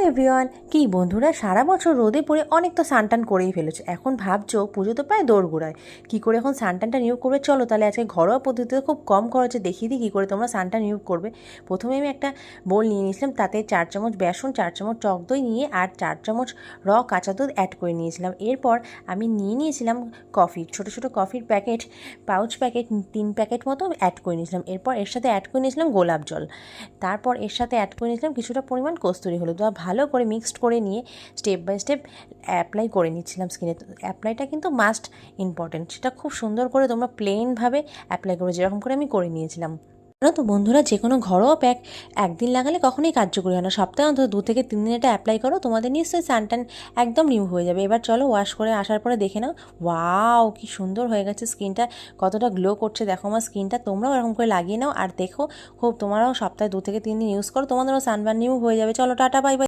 Everyone, কি বন্ধুরা সারা বছর রোদে পড়ে অনেক তো সানটান করেই ফেলেছো। এখন ভাবছো পুজো তো প্রায় দোরগোড়ায়, কী করে এখন সানটানটা নিয়োগ করবে। চলো তাহলে আজকে ঘরোয়া পদ্ধতিতে খুব কম খরচে দেখিয়ে দিই কী করে তোমরা সানটান নিয়োগ করবে। প্রথমে আমি একটা বোল নিয়ে নিয়েছিলাম, তাতে 4 চামচ বেসন, 4 চামচ টক দই নিয়ে আর 4 চামচ কাঁচা দুধ অ্যাড করে নিয়েছিলাম। এরপর আমি নিয়ে নিয়েছিলাম কফি, ছোটো ছোটো কফির প্যাকেট, পাউচ প্যাকেট 3 প্যাকেট মতো অ্যাড করে নিয়েছিলাম। এরপর এর সাথে অ্যাড করে নিয়েছিলাম গোলাপ জল, তারপর এর সাথে অ্যাড করে নিয়েছিলাম কিছুটা পরিমাণ কস্তুরি হলুদ। ভালো করে মিক্সড করে নিয়ে স্টেপ বাই স্টেপ অ্যাপ্লাই করে নিচ্ছিলাম স্কিনে। অ্যাপ্লাইটা কিন্তু মাস্ট ইম্পর্টেন্ট, সেটা খুব সুন্দর করে তোমরা প্লেনভাবে অ্যাপ্লাই করো, যেরকম করে আমি করে নিয়েছিলাম। জানো তো বন্ধুরা, যে কোনো ঘরোয়া প্যাক একদিন লাগালে কখনোই কার্যকরী হয় না। সপ্তাহে অন্তত 2 থেকে 3 দিন এটা অ্যাপ্লাই করো, তোমাদের নিশ্চয়ই সানটান একদম রিমুভ হয়ে যাবে। এবার চলো ওয়াশ করে আসার পরে দেখে নাও, ওয়াও কি সুন্দর হয়ে গেছে স্কিনটা, কতটা গ্লো করছে দেখো আমার স্কিনটা। তোমরাও এরকম করে লাগিয়ে নাও আর দেখো, খুব তোমরাও সপ্তাহে 2 থেকে 3 দিন ইউজ করো, তোমাদেরও সানবার্ন রিমুভ হয়ে যাবে। চলো টাটা, বাই বাই।